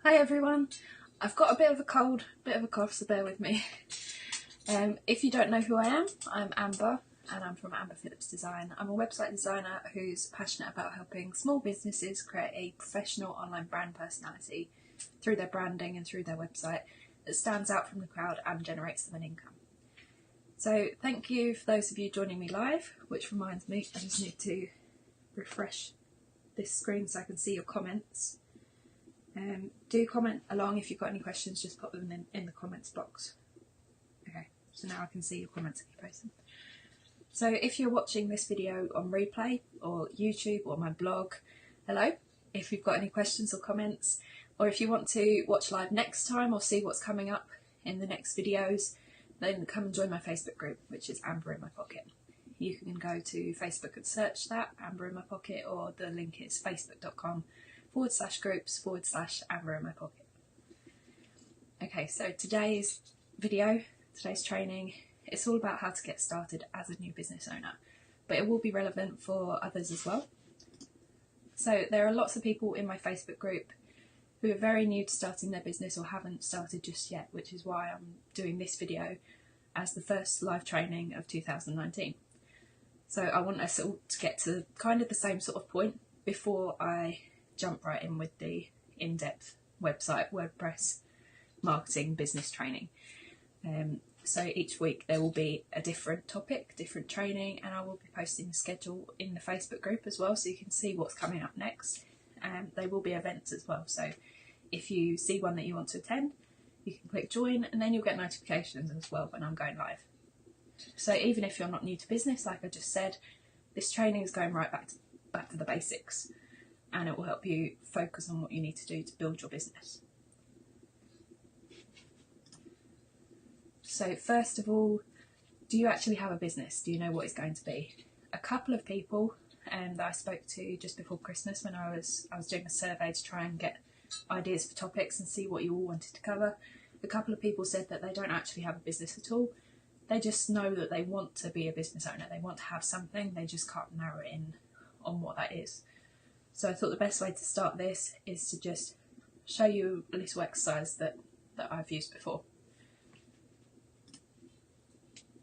Hi everyone, I've got a bit of a cold, so bear with me. If you don't know who I am, I'm Amber and I'm from Amber Phillips Design. I'm a website designer who's passionate about helping small businesses create a professional online brand personality through their branding and through their website that stands out from the crowd and generates them an income. So thank you for those of you joining me live, which reminds me I just need to refresh this screen so I can see your comments. Do comment along if you've got any questions, just pop them in the comments box. Okay, so now I can see your comments that you posted. So if you're watching this video on replay or YouTube or my blog, hello. If you've got any questions or comments, or if you want to watch live next time or see what's coming up in the next videos, then come and join my Facebook group, which is Amber in My Pocket. You can go to Facebook and search that, Amber in My Pocket, or the link is facebook.com/groups/Amber in My Pocket. Okay, so today's video, today's training, it's all about how to get started as a new business owner, but it will be relevant for others as well. So there are lots of people in my Facebook group who are very new to starting their business or haven't started just yet, which is why I'm doing this video as the first live training of 2019. So I want us all to get to kind of the same sort of point before I jump right in with the in-depth website, WordPress, marketing, business training. So each week there will be a different topic, different training, and I will be posting a schedule in the Facebook group as well so you can see what's coming up next. There will be events as well, so if you see one that you want to attend, you can click join and then you'll get notifications as well when I'm going live. So even if you're not new to business, like I just said, this training is going right back to the basics, and it will help you focus on what you need to do to build your business. So first of all, do you actually have a business? Do you know what it's going to be? A couple of people that I spoke to just before Christmas when I was doing a survey to try and get ideas for topics and see what you all wanted to cover, a couple of people said that they don't actually have a business at all. They just know that they want to be a business owner. They want to have something, they just can't narrow it in on what that is. So I thought the best way to start this is to just show you a little exercise that I've used before.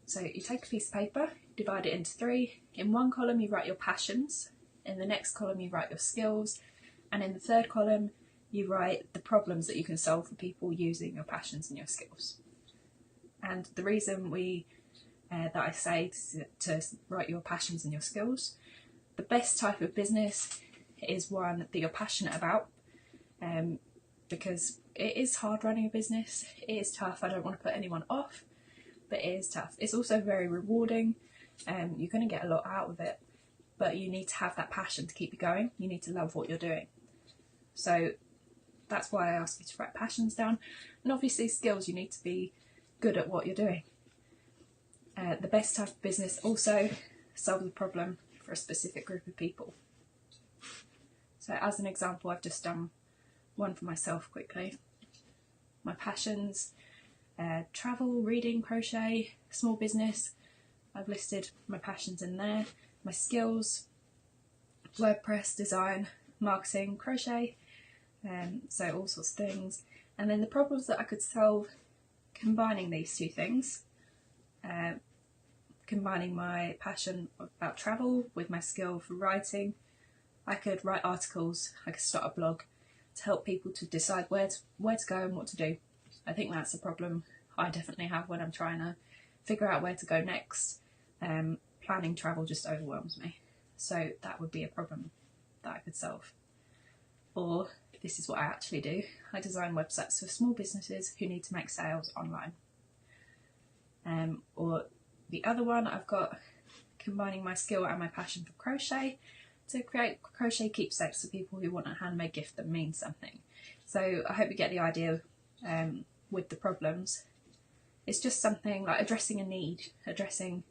So you take a piece of paper, divide it into three. In one column you write your passions, in the next column you write your skills, and in the third column you write the problems that you can solve for people using your passions and your skills. And the reason that I say to write your passions and your skills, the best type of business is one that you're passionate about, because it is hard running a business, it is tough, I don't want to put anyone off, but it is tough. It's also very rewarding, you're going to get a lot out of it, but you need to have that passion to keep you going, you need to love what you're doing. So that's why I ask you to write passions down, and obviously skills, you need to be good at what you're doing. The best type of business also solves a problem for a specific group of people. So as an example, I've just done one for myself quickly. My passions, travel, reading, crochet, small business. I've listed my passions in there. My skills, WordPress, design, marketing, crochet, so all sorts of things. And then the problems that I could solve combining these two things, combining my passion about travel with my skill for writing. I could write articles, I could start a blog to help people to decide where to go and what to do. I think that's a problem I definitely have when I'm trying to figure out where to go next. Planning travel just overwhelms me. So that would be a problem that I could solve. Or this is what I actually do. I design websites for small businesses who need to make sales online. Or the other one, I've got combining my skill and my passion for crochet to create crochet keepsakes for people who want a handmade gift that means something. So I hope you get the idea with the problems. It's just something like addressing a need, addressing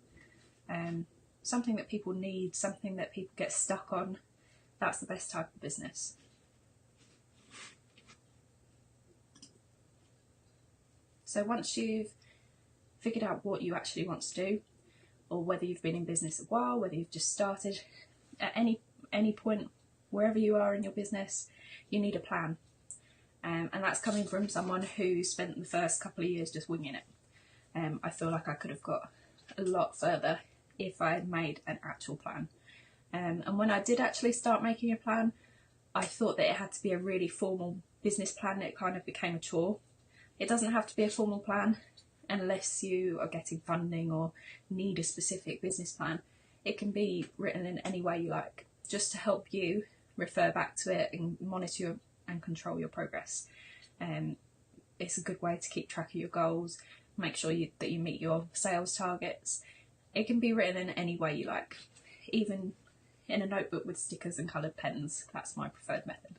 something that people need, something that people get stuck on. That's the best type of business. So once you've figured out what you actually want to do, or whether you've been in business a while, whether you've just started, at any point, wherever you are in your business, you need a plan. And that's coming from someone who spent the first couple of years just winging it. I feel like I could have got a lot further if I had made an actual plan. And when I did actually start making a plan, I thought that it had to be a really formal business plan. It kind of became a chore. It doesn't have to be a formal plan unless you are getting funding or need a specific business plan. It can be written in any way you like, just to help you refer back to it and monitor and control your progress. It's a good way to keep track of your goals, make sure that you meet your sales targets. It can be written in any way you like, even in a notebook with stickers and coloured pens. That's my preferred method.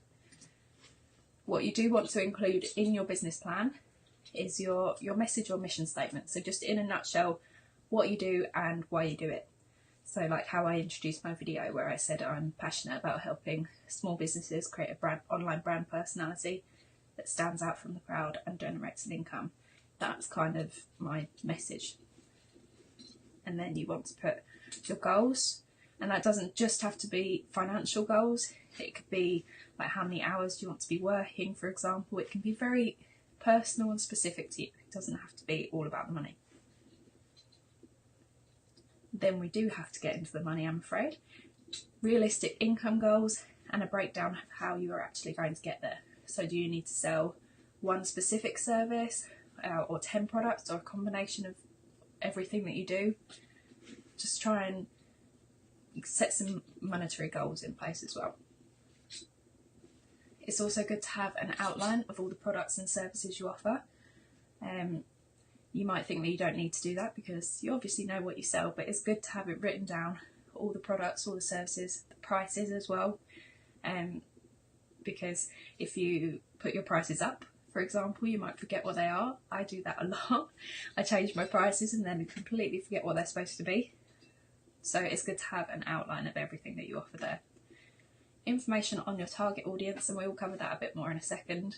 What you do want to include in your business plan is your message or mission statement. So just in a nutshell, what you do and why you do it. So like how I introduced my video where I said I'm passionate about helping small businesses create a online brand personality that stands out from the crowd and generates an income. That's kind of my message. And then you want to put your goals, and that doesn't just have to be financial goals. It could be like how many hours do you want to be working, for example. It can be very personal and specific to you. It doesn't have to be all about the money. Then we do have to get into the money, I'm afraid. Realistic income goals and a breakdown of how you are actually going to get there. So do you need to sell one specific service or 10 products or a combination of everything that you do? Just try and set some monetary goals in place as well. It's also good to have an outline of all the products and services you offer. You might think that you don't need to do that because you obviously know what you sell, but it's good to have it written down, all the products, all the services, the prices as well. Because if you put your prices up, for example, you might forget what they are. I do that a lot. I change my prices and then completely forget what they're supposed to be. So it's good to have an outline of everything that you offer there. Information on your target audience, and we will cover that a bit more in a second.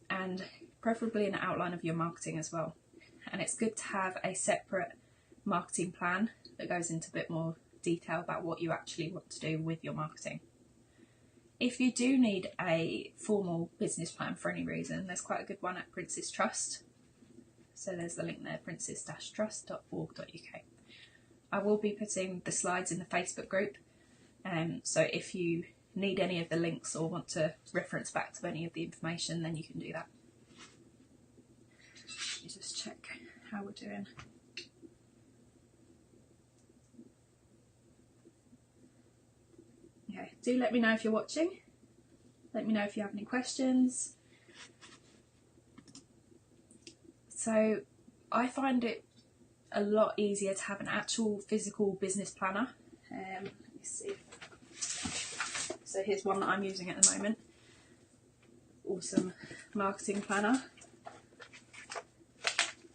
And preferably an outline of your marketing as well. And it's good to have a separate marketing plan that goes into a bit more detail about what you actually want to do with your marketing. If you do need a formal business plan for any reason, there's quite a good one at Princess Trust. So there's the link there, princess-trust.org.uk. I will be putting the slides in the Facebook group. So if you need any of the links or want to reference back to any of the information, then you can do that. Let me just check how we're doing. Okay, do let me know if you're watching. Let me know if you have any questions. So I find it a lot easier to have an actual physical business planner. Let me see. So here's one that I'm using at the moment. Awesome marketing planner.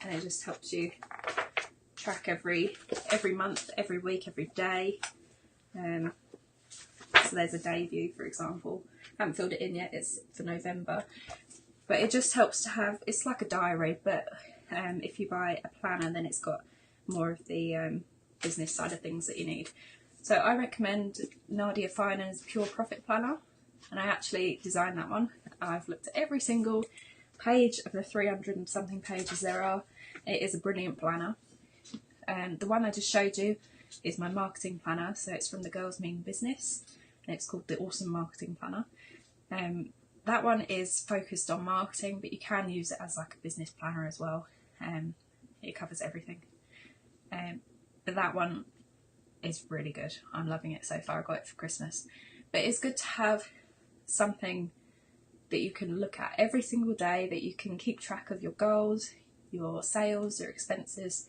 And it just helps you track every month, every week, every day. So there's a day view, for example. I haven't filled it in yet, it's for November. But it just helps to have, it's like a diary, but if you buy a planner, then it's got more of the business side of things that you need. So I recommend Nadia Finan's Pure Profit Planner, and I actually designed that one. I've looked at every single page of the 300 and something pages there are. It is a brilliant planner. The one I just showed you is my marketing planner, so it's from the Girls Mean Business, and it's called the Awesome Marketing Planner. That one is focused on marketing, but you can use it as like a business planner as well. It covers everything. But that one is really good. I'm loving it so far. I got it for Christmas. But it's good to have something that you can look at every single day, that you can keep track of your goals, your sales, your expenses.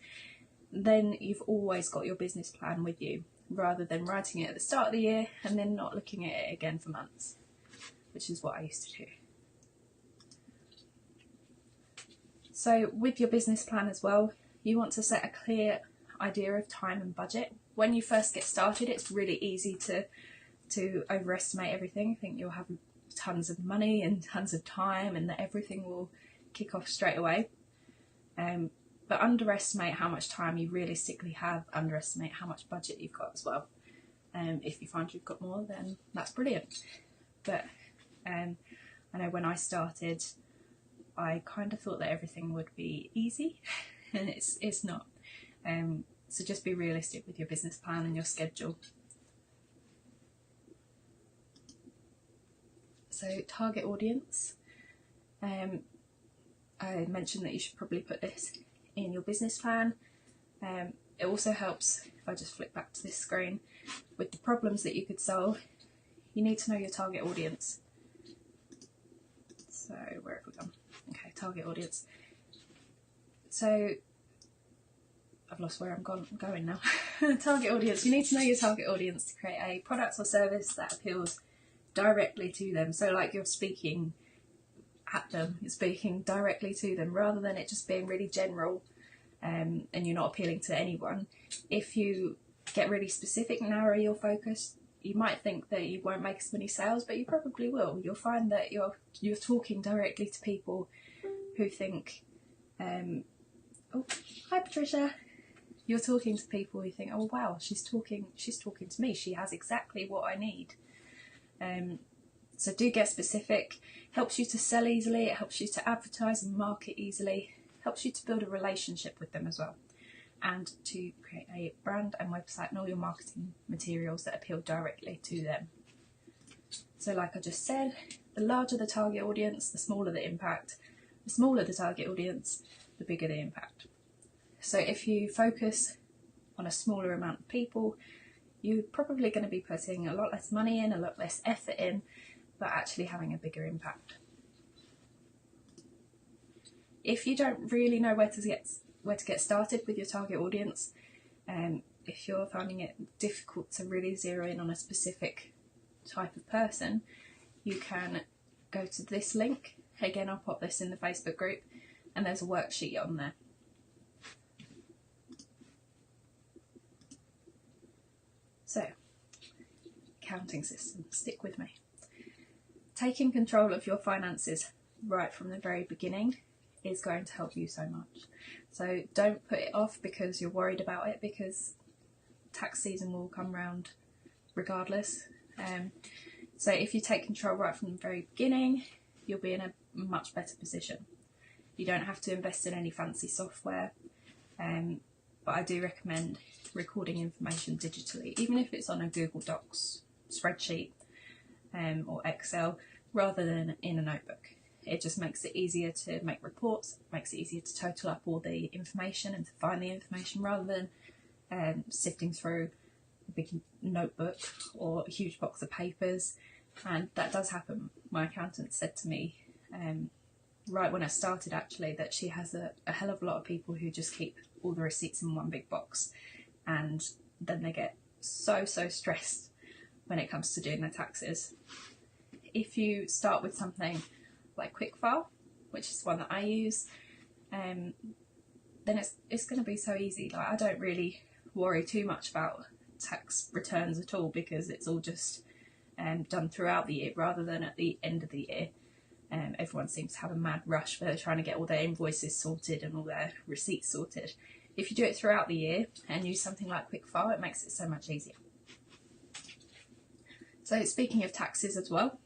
Then you've always got your business plan with you, rather than writing it at the start of the year and then not looking at it again for months, which is what I used to do. So with your business plan as well, you want to set a clear idea of time and budget. When you first get started, it's really easy to overestimate everything, think you'll have tons of money and tons of time and that everything will kick off straight away. But underestimate how much time you realistically have, underestimate how much budget you've got as well. If you find you've got more, then that's brilliant. But I I know when I started, I kind of thought that everything would be easy, and it's not. So just be realistic with your business plan and your schedule. So target audience. I mentioned that you should probably put this in your business plan. It also helps, if I just flick back to this screen, with the problems that you could solve. You need to know your target audience. So where have we gone? Okay, target audience. So I've lost where I'm going now. Target audience. You need to know your target audience to create a product or service that appeals directly to them. So like you're speaking at them, you're speaking directly to them, rather than it just being really general and you're not appealing to anyone. If you get really specific, narrow your focus, you might think that you won't make as many sales, but you probably will. You'll find that you're talking directly to people who think, oh, hi Patricia. You're talking to people who think, oh wow, she's talking to me. She has exactly what I need. So do get specific. Helps you to sell easily. It helps you to advertise and market easily. Helps you to build a relationship with them as well, and to create a brand and website and all your marketing materials that appeal directly to them. So like I just said, the larger the target audience, the smaller the impact. The smaller the target audience, the bigger the impact. So if you focus on a smaller amount of people, you're probably going to be putting a lot less money in, a lot less effort in, but actually having a bigger impact. If you don't really know where to get started with your target audience, if you're finding it difficult to really zero in on a specific type of person, you can go to this link. Again, I'll pop this in the Facebook group, and there's a worksheet on there. So, accounting system, stick with me. Taking control of your finances right from the very beginning is going to help you so much. So don't put it off because you're worried about it, because tax season will come round regardless. So if you take control right from the very beginning, you'll be in a much better position. You don't have to invest in any fancy software, but I do recommend recording information digitally, even if it's on a Google Docs spreadsheet or Excel, rather than in a notebook. It just makes it easier to make reports, makes it easier to total up all the information and to find the information, rather than sifting through a big notebook or a huge box of papers. And that does happen. My accountant said to me right when I started actually that she has a hell of a lot of people who just keep all the receipts in one big box, and then they get so stressed when it comes to doing their taxes. If you start with something like QuickFile, which is one that I use, then it's going to be so easy. Like, I don't really worry too much about tax returns at all, because it's all just done throughout the year rather than at the end of the year. Everyone seems to have a mad rush for trying to get all their invoices sorted and all their receipts sorted. If you do it throughout the year and use something like QuickFile, it makes it so much easier. So speaking of taxes as well,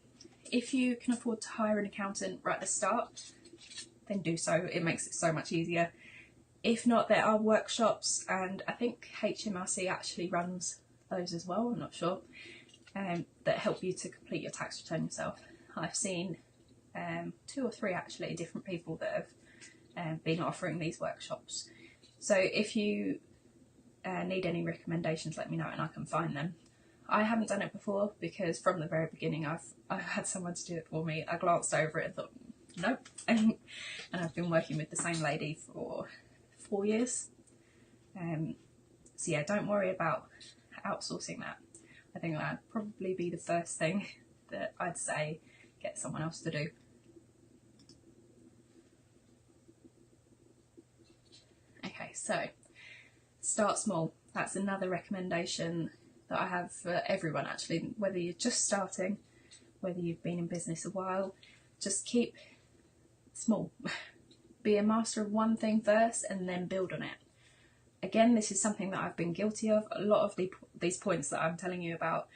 if you can afford to hire an accountant right at the start, then do so. It makes it so much easier. If not, there are workshops, and I think HMRC actually runs those as well, I'm not sure, that help you to complete your tax return yourself. I've seen 2 or 3 actually different people that have been offering these workshops. So if you need any recommendations, let me know and I can find them. I haven't done it before because from the very beginning I've had someone to do it for me. I glanced over it and thought, nope. And I've been working with the same lady for 4 years. So yeah, don't worry about outsourcing that. I think that'd probably be the first thing that I'd say get someone else to do. Okay, so start small. That's another recommendation that I have for everyone actually, whether you're just starting, whether you've been in business a while, just keep small. Be a master of one thing first and then build on it. Again, this is something that I've been guilty of. A lot of these points that I'm telling you about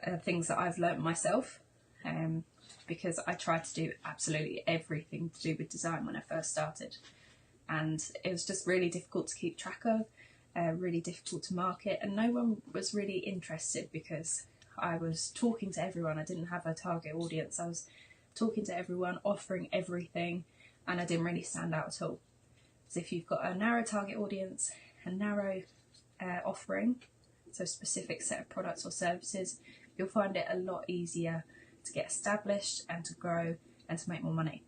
are things that I've learnt myself. because I tried to do absolutely everything to do with design when I first started, and it was just really difficult to keep track of, really difficult to market, and no one was really interested because I was talking to everyone. I didn't have a target audience. I was talking to everyone, offering everything, and I didn't really stand out at all. So if you've got a narrow target audience, a narrow offering, so a specific set of products or services, you'll find it a lot easier to get established and to grow and to make more money.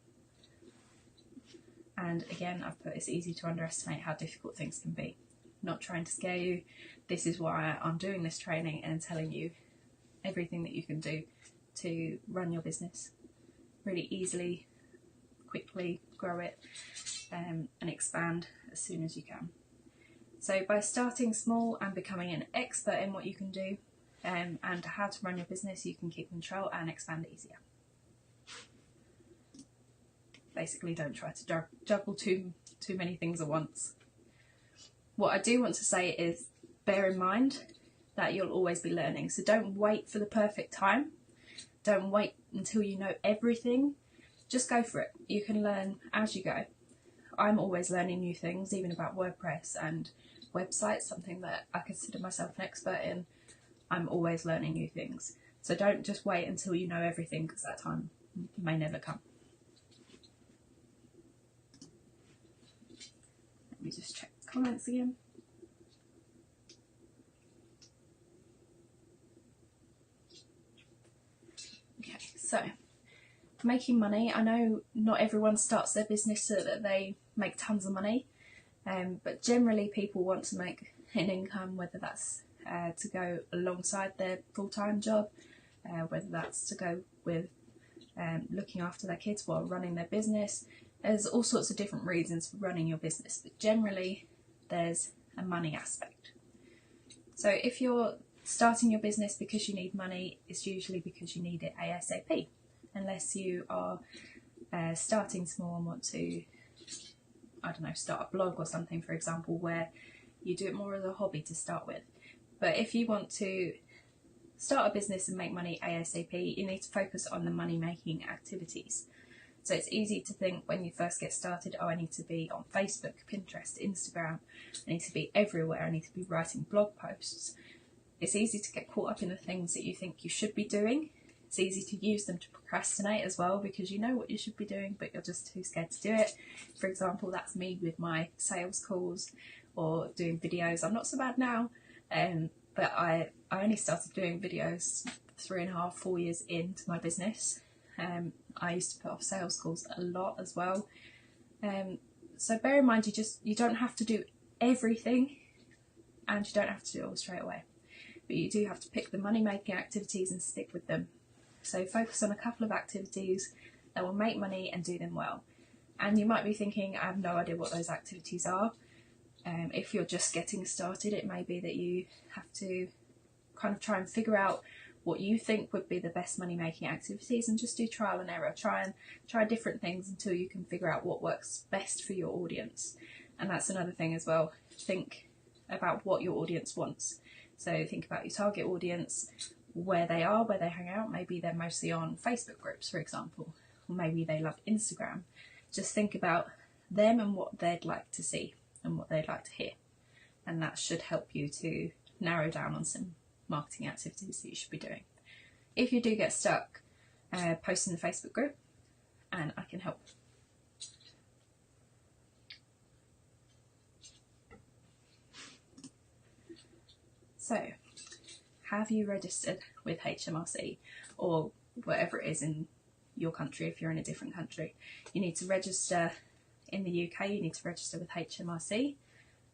And again, I've put it's easy to underestimate how difficult things can be. Not trying to scare you. This is why I'm doing this training and telling you everything that you can do to run your business really easily, quickly, grow it, and expand as soon as you can. So by starting small and becoming an expert in what you can do and how to run your business, you can keep control and expand easier. Basically, don't try to juggle too many things at once. What I do want to say is bear in mind that you'll always be learning. So don't wait for the perfect time. Don't wait until you know everything. Just go for it. You can learn as you go. I'm always learning new things, even about WordPress and websites, something that I consider myself an expert in. I'm always learning new things. So don't just wait until you know everything, because that time may never come. Let me just check the comments again. Okay, so making money. I know not everyone starts their business so that they make tons of money, but generally people want to make an income, whether that's to go alongside their full-time job, whether that's to go with looking after their kids while running their business. There's all sorts of different reasons for running your business, but generally there's a money aspect. So if you're starting your business because you need money, it's usually because you need it ASAP, unless you are starting small and want to, I don't know, start a blog or something, for example, where you do it more as a hobby to start with. But if you want to start a business and make money ASAP, you need to focus on the money-making activities. So it's easy to think when you first get started, oh, I need to be on Facebook, Pinterest, Instagram, I need to be everywhere, I need to be writing blog posts. It's easy to get caught up in the things that you think you should be doing. It's easy to use them to procrastinate as well, because you know what you should be doing, but you're just too scared to do it. For example, that's me with my sales calls or doing videos. I'm not so bad now, but I only started doing videos 3.5, 4 years into my business. I used to put off sales calls a lot as well. So bear in mind, you don't have to do everything, and you don't have to do it all straight away. But you do have to pick the money-making activities and stick with them. So focus on a couple of activities that will make money and do them well. And you might be thinking, I have no idea what those activities are. If you're just getting started, it may be that you have to kind of try and figure out what you think would be the best money-making activities, and just do trial and error. Try different things until you can figure out what works best for your audience. And that's another thing as well. Think about what your audience wants. So think about your target audience, where they are, where they hang out. Maybe they're mostly on Facebook groups, for example, or maybe they love Instagram. Just think about them and what they'd like to see and what they'd like to hear. And that should help you to narrow down on some marketing activities that you should be doing. If you do get stuck, post in the Facebook group and I can help. So, have you registered with HMRC or whatever it is in your country? If you're in a different country, you need to register. In the UK, you need to register with HMRC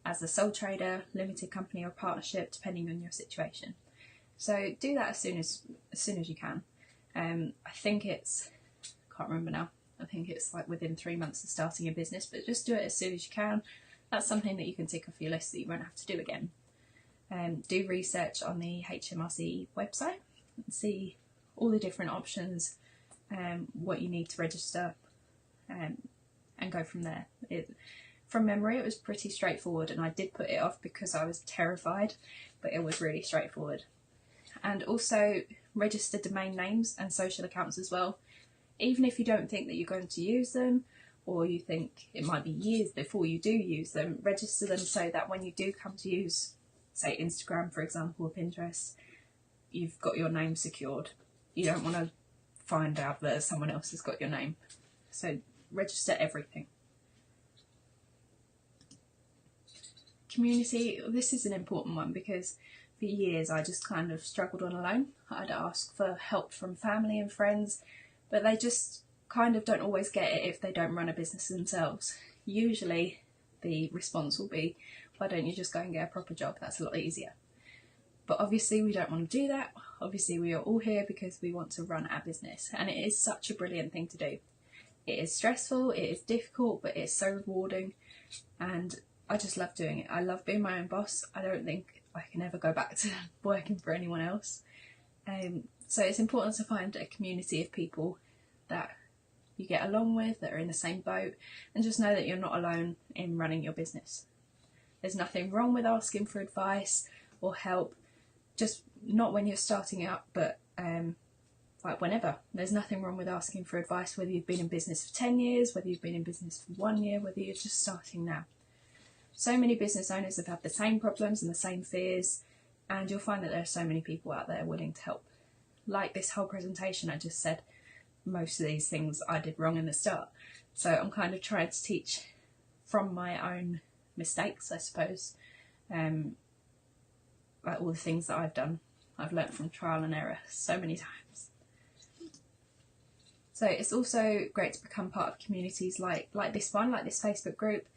as a sole trader, limited company or partnership, depending on your situation. So do that as soon as you can. I think it's, can't remember now, I think it's like within 3 months of starting a business, but just do it as soon as you can. That's something that you can tick off your list that you won't have to do again. Do research on the HMRC website and see all the different options, what you need to register, and go from there. From memory, it was pretty straightforward, and I did put it off because I was terrified, but it was really straightforward. And also register domain names and social accounts as well. Even if you don't think that you're going to use them, or you think it might be years before you do use them, register them so that when you do come to use, say, Instagram, for example, or Pinterest, you've got your name secured. You don't want to find out that someone else has got your name. So register everything. Community, this is an important one because for years I just kind of struggled on alone. I'd ask for help from family and friends, but they just kind of don't always get it if they don't run a business themselves. Usually the response will be, why don't you just go and get a proper job? That's a lot easier. But obviously we don't want to do that. Obviously we are all here because we want to run our business, and it is such a brilliant thing to do. It is stressful, it is difficult, but it's so rewarding, and I just love doing it. I love being my own boss. I don't think I can ever go back to working for anyone else. So it's important to find a community of people that you get along with, that are in the same boat, and just know that you're not alone in running your business. There's nothing wrong with asking for advice or help, just not when you're starting out, but like whenever. There's nothing wrong with asking for advice, whether you've been in business for 10 years, whether you've been in business for 1 year, whether you're just starting now. So many business owners have had the same problems and the same fears, and you'll find that there are so many people out there willing to help. Like this whole presentation I just said, most of these things I did wrong in the start. So I'm kind of trying to teach from my own mistakes, I suppose. Like all the things that I've done, I've learnt from trial and error so many times. So it's also great to become part of communities like this one, like this Facebook group.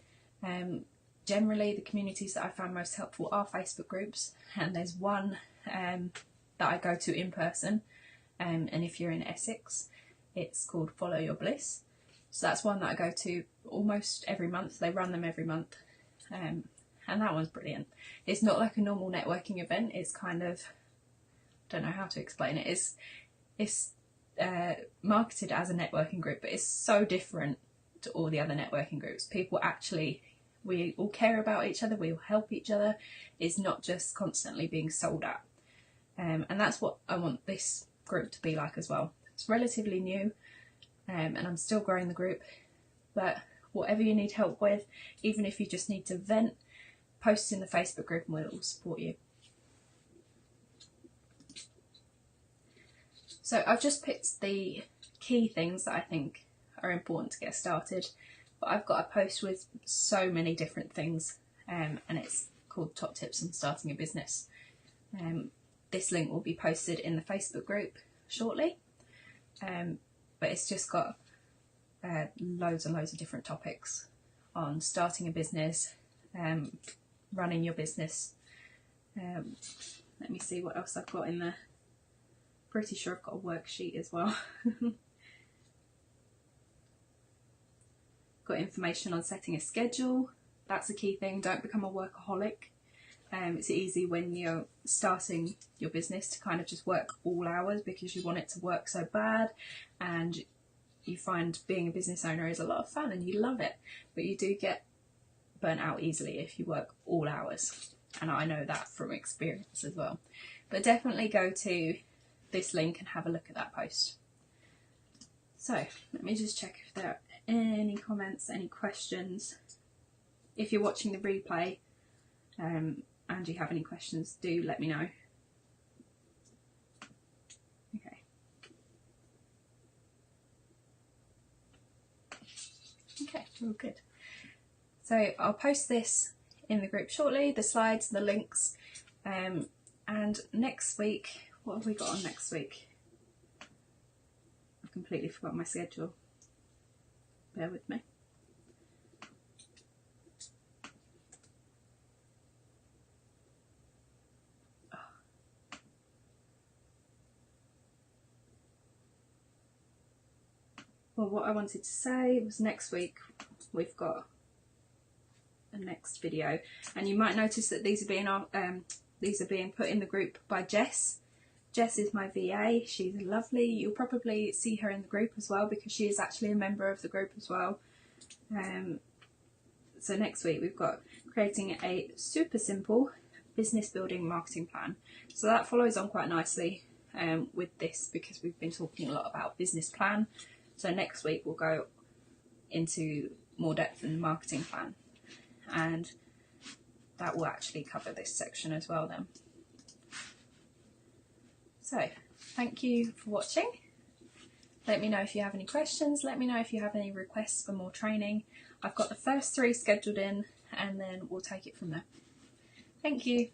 Generally, the communities that I found most helpful are Facebook groups, and there's one that I go to in person, and if you're in Essex, it's called Follow Your Bliss. So that's one that I go to almost every month. They run them every month, and that one's brilliant. It's not like a normal networking event. It's kind of, I don't know how to explain it. It's marketed as a networking group, but it's so different to all the other networking groups. People actually, we all care about each other, we all help each other. It's not just constantly being sold at. And that's what I want this group to be like as well. It's relatively new, and I'm still growing the group, but whatever you need help with, even if you just need to vent, post in the Facebook group and we'll all support you. So I've just picked the key things that I think are important to get started, but I've got a post with so many different things, and it's called Top Tips on Starting a Business. This link will be posted in the Facebook group shortly, but it's just got loads and loads of different topics on starting a business, running your business. Let me see what else I've got in there. Pretty sure I've got a worksheet as well. Got information on setting a schedule. That's a key thing. Don't become a workaholic. It's easy when you're starting your business to kind of just work all hours because you want it to work so bad, and you find being a business owner is a lot of fun and you love it, but you do get burnt out easily if you work all hours, and I know that from experience as well. But definitely go to this link and have a look at that post. So let me just check if there are any comments, any questions. If you're watching the replay and you have any questions, do let me know. Okay. Okay, all good. So I'll post this in the group shortly, the slides, the links, and next week, what have we got on next week? I've completely forgotten my schedule. Bear with me. Well, what I wanted to say was next week we've got a next video, and you might notice that these are being put in the group by Jess. Jess is my VA. She's lovely. You'll probably see her in the group as well because she is actually a member of the group as well. So next week we've got creating a super simple business building marketing plan. So that follows on quite nicely with this, because we've been talking a lot about business plan. So next week we'll go into more depth in the marketing plan, and that will actually cover this section as well then. So thank you for watching. Let me know if you have any questions, let me know if you have any requests for more training. I've got the first 3 scheduled in, and then we'll take it from there. Thank you.